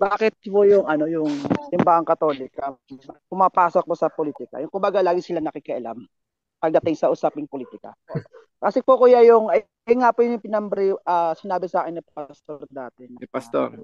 bakit po yung ano yung simbahang Katolika pumapasok po sa politika? Yung kumbaga lagi sila nakikialam pagdating sa usaping politika. Kasi po kuya yung ay nga po yung sinabi sa akin ng pastor dati na, Pastor.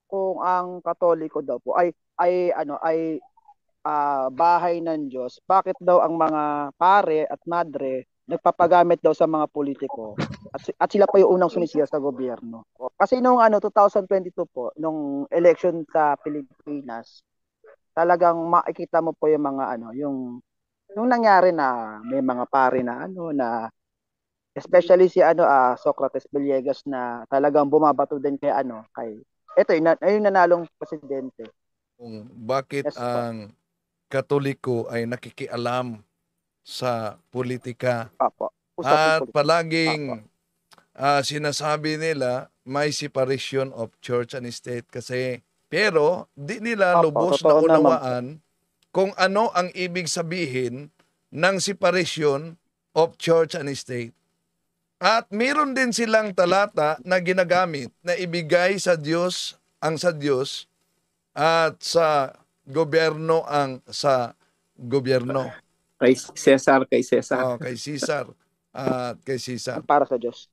kung ang Katoliko daw po ay bahay ng Diyos, bakit daw ang mga pare at madre nagpapagamit daw sa mga politiko at sila pa yung unang sumisiya sa gobyerno. Kasi nung 2022 po, nung election sa Pilipinas, talagang makikita mo po yung mga yung nangyari na may mga pare na especially si Socrates Villegas na talagang bumabato din kay ito yung nanalong presidente. Kung bakit Yes po. ang Katoliko ay nakikialam sa politika. Opo. At Politika. palaging sinasabi nila may separation of church and state kasi pero di nila lubos na unawaan kung ano ang ibig sabihin ng separation of church and state. At meron din silang talata na ginagamit na ibigay sa Diyos ang sa Diyos at sa gobyerno ang sa gobyerno. Kay Cesar. Kay Cesar. Kay Cesar. Para sa Diyos.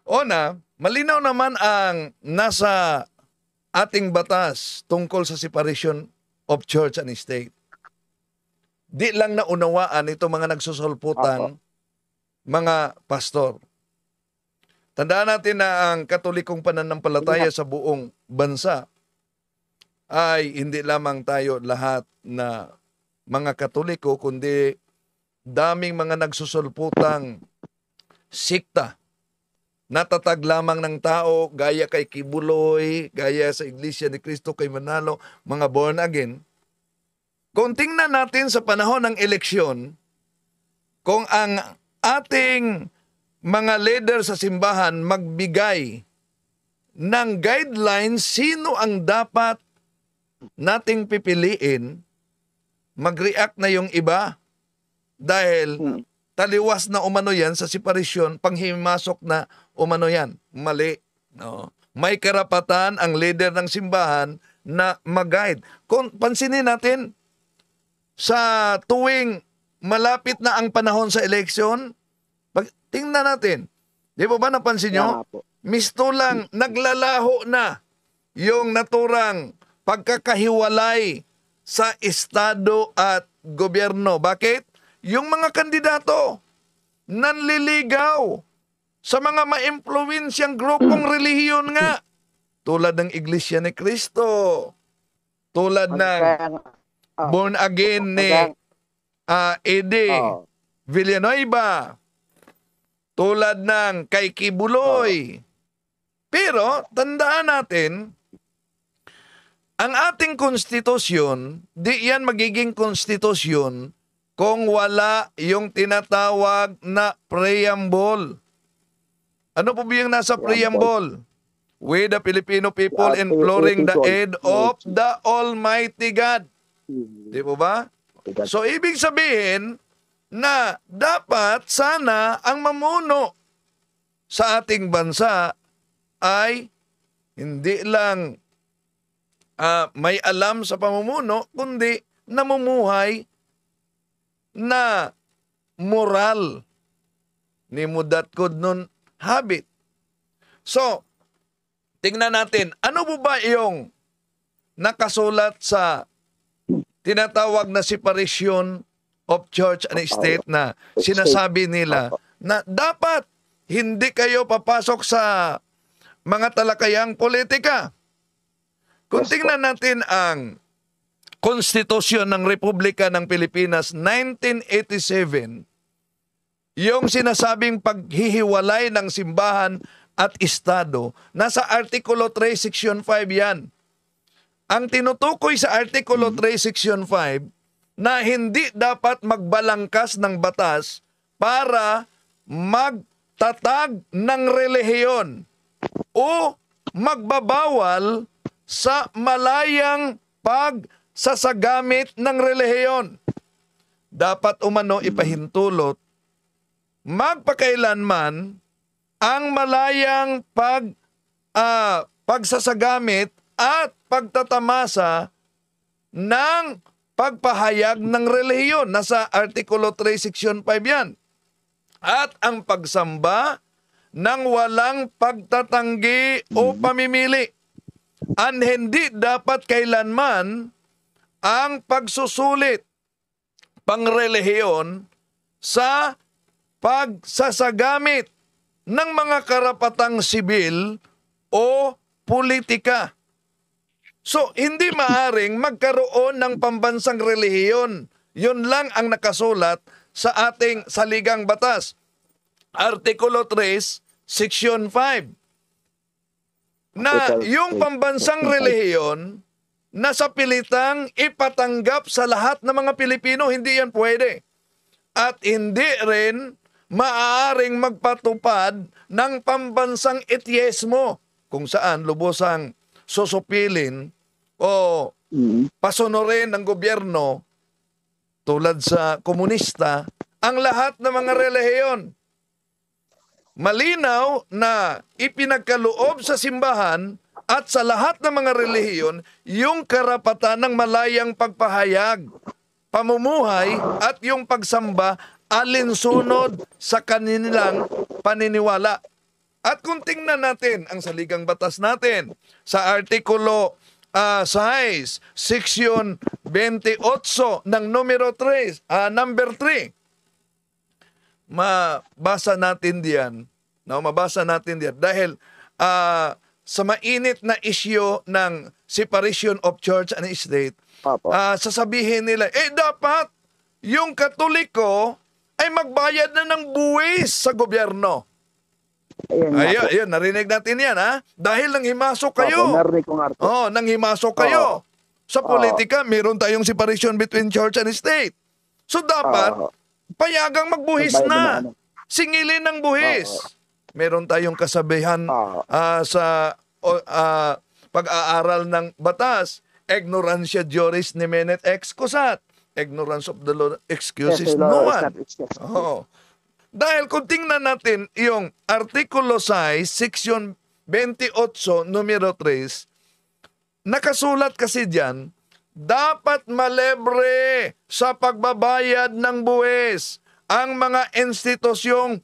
Una, malinaw naman ang nasa ating batas tungkol sa separation of church and state. Di lang naunawaan ito mga nagsusulputan, mga pastor. Tandaan natin na ang Katolikong pananampalataya sa buong bansa ay hindi lamang tayo lahat na mga Katoliko, kundi daming mga nagsusulputang sikta. Natatag lamang ng tao, gaya kay Kibuloy, gaya sa Iglesia ni Cristo kay Manalo, mga born again. Kung tingnan natin sa panahon ng eleksyon, kung ang ating mga leader sa simbahan magbigay ng guidelines sino ang dapat nating pipiliin, mag-react na yung iba dahil taliwas na umano yan sa separasyon, panghimasok na umano yan. Mali. No? May karapatan ang leader ng simbahan na mag-guide. Kung pansinin natin, sa tuwing malapit na ang panahon sa eleksyon, tingnan natin, di ba napansin nyo? Mistulang naglalaho na yung naturang pagkakahiwalay sa estado at gobyerno. Bakit? Yung mga kandidato nanliligaw sa mga maimpluwensyang grupong relihiyon nga. Tulad ng Iglesia ni Cristo. Tulad ng born again ni Eddie Villanueva. Tulad ng kay Kibuloy. Pero tandaan natin, ang ating konstitusyon, di yan magiging konstitusyon kung wala yung tinatawag na preamble. Ano po ba yung nasa preamble? We the Filipino people imploring the aid of the Almighty God. Di po ba? So ibig sabihin na dapat sana ang mamuno sa ating bansa ay hindi lang may alam sa pamumuno, kundi namumuhay na moral ni mudat kod nun habit. So, tingnan natin, ano po ba yung nakasulat sa tinatawag na separation of church and state na sinasabi nila na dapat hindi kayo papasok sa mga talakayang politika. Kung tingnan natin ang Konstitusyon ng Republika ng Pilipinas 1987, yung sinasabing paghihiwalay ng simbahan at estado, nasa Artikulo 3, Section 5 yan. Ang tinutukoy sa Artikulo 3, Section 5 na hindi dapat magbalangkas ng batas para magtatag ng relihiyon o magbabawal sa malayang pagsasagamit ng relihiyon. Dapat umano ipahintulot magpakailanman ang malayang pagsasagamit at pagtatamasa ng pagpahayag ng relihiyon. Nasa Artikulo 3, Section 5 yan. At ang pagsamba ng walang pagtatanggi o pamimili. Ang hindi dapat kailanman ang pagsusulit pangrelihiyon sa pagsasagamit ng mga karapatang sibil o politika. So, hindi maaring magkaroon ng pambansang relihiyon. Yun lang ang nakasulat sa ating saligang batas. Artikulo 3, Section 5. Na yung pambansang relihiyon na sa pilitang ipatanggap sa lahat ng mga Pilipino, hindi yan pwede. At hindi rin maaaring magpatupad ng pambansang etyesmo kung saan lubosang susupilin o pasunurin ng gobyerno tulad sa komunista ang lahat ng mga relihiyon. Malinaw na ipinagkaloob sa simbahan at sa lahat ng mga relihiyon yung karapatan ng malayang pagpahayag, pamumuhay at yung pagsamba alinsunod sa kanilang paniniwala. At kung tingnan natin ang saligang batas natin sa Artikulo 6, Section 28 ng numero 3, number 3, mabasa natin diyan, no? Mabasa natin diyan dahil sa mainit na issue ng separation of church and state, sasabihin nila, dapat yung Katoliko ay magbayad na ng buwis sa gobyerno. Ayun, narinig natin yan, ha? Dahil nang himasok kayo. Nang himasok kayo. Sa politika, meron tayong separation between church and state. So dapat, payagang magbuhis na. Singilin ng buhis. Meron tayong kasabihan sa pag-aaral ng batas. Ignorantia juris nemenet excusat. Ignorance of the law excuses no one. Dahil kung tingnan natin yung Artikulo 6, Section 28, numero 3, nakasulat kasi dyan, dapat malebre sa pagbabayad ng buwis ang mga institusyong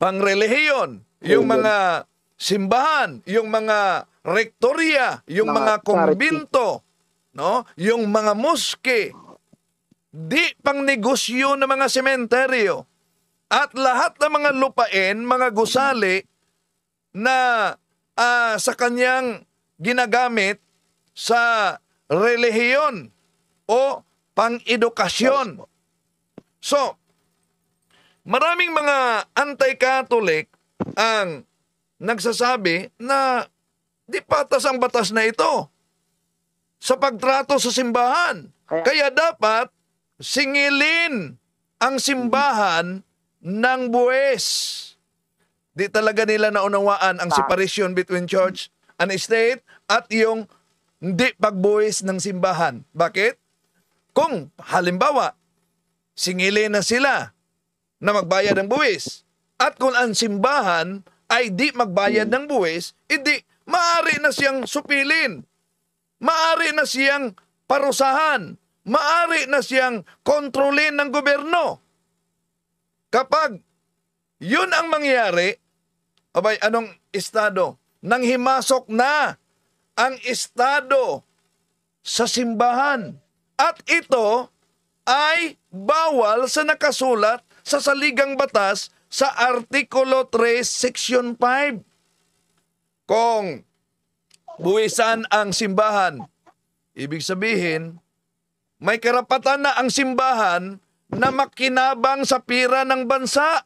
pangrelihiyon, yung mga simbahan, yung mga rektorya, yung mga kumbinto, no? Yung mga moske, di pang negosyo ng mga sementeryo, at lahat ng mga lupain, mga gusali na sa kanyang ginagamit sa relihiyon o pang-edukasyon. So, maraming mga anti-Catholic ang nagsasabi na di patas ang batas na ito sa pagtrato sa simbahan. Kaya dapat singilin ang simbahan ng buwis. Di talaga nila naunawaan ang separation between church and state at yung hindi pagbuwis ng simbahan. Bakit? Kung halimbawa, singilin na sila na magbayad ng buwis at kung ang simbahan ay di magbayad ng buwis, hindi, maaari na siyang supilin. Maaari na siyang parusahan. Maaari na siyang kontrolin ng gobyerno. Kapag yun ang mangyari, abay, anong estado? Nang himasok na ang estado sa simbahan. At ito ay bawal sa nakasulat sa saligang batas sa Artikulo 3, Section 5. Kung buwisan ang simbahan, ibig sabihin, may karapatan na ang simbahan na makinabang sa pira ng bansa.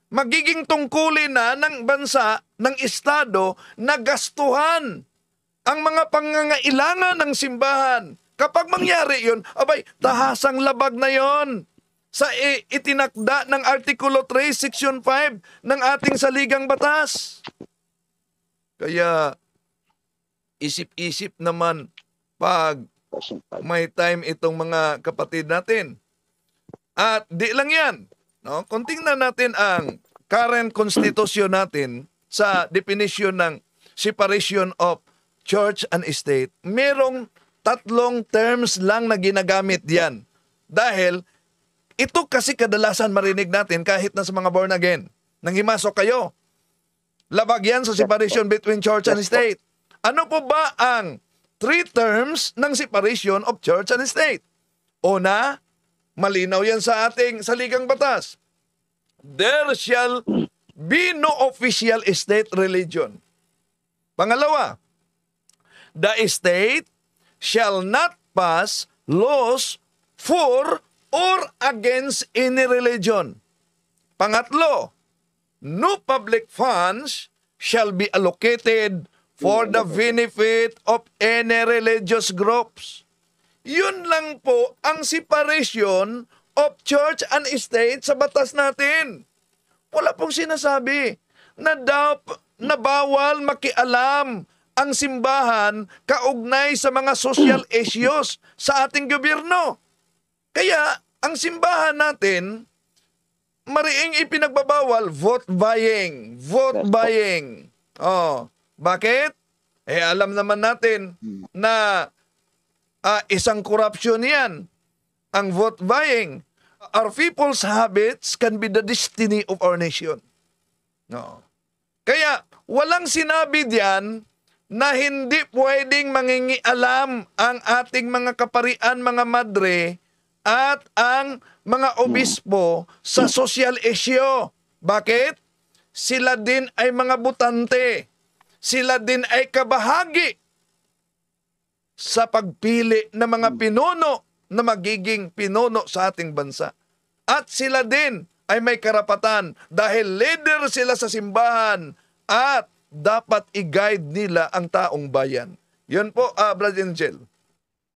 Magiging tungkulin na ng bansa, ng estado, na gastuhan ang mga pangangailangan ng simbahan. Kapag mangyari yun, abay, tahasang labag na yon sa itinakda ng Artikulo 3, Section 5 ng ating saligang batas. Kaya, isip-isip naman pag may time itong mga kapatid natin. At di lang yan. No? Kung tingnan natin ang current constitution natin sa definition ng separation of church and state, merong tatlong terms lang na ginagamit diyan. Dahil ito kasi kadalasan marinig natin kahit na sa mga born again. Nang himasok kayo, labag yan sa separation between church and state. Ano po ba ang three terms ng separation of church and state? Una, malinaw yan sa ating saligang batas. There shall be no official state religion. Pangalawa, the state shall not pass laws for or against any religion. Pangatlo, no public funds shall be allocated for the benefit of any religious groups. Yun lang po ang separation of church and state sa batas natin. Wala pong sinasabi na bawal makialam ang simbahan kaugnay sa mga social issues sa ating gobyerno. Kaya ang simbahan natin, mariing ipinagbabawal vote buying. Vote buying. Oh, bakit? Alam naman natin na isang corruption yan, ang vote buying. Our people's habits can be the destiny of our nation. No. Kaya walang sinabi diyan na hindi pwedeng mangingialam ang ating mga kaparian, mga madre, at ang mga obispo sa social issue. Bakit? Sila din ay mga butante. Sila din ay kabahagi sa pagpili ng mga pinuno na magiging pinuno sa ating bansa. At sila din ay may karapatan dahil leader sila sa simbahan at dapat i-guide nila ang taong bayan. Yun po, Brother Angel.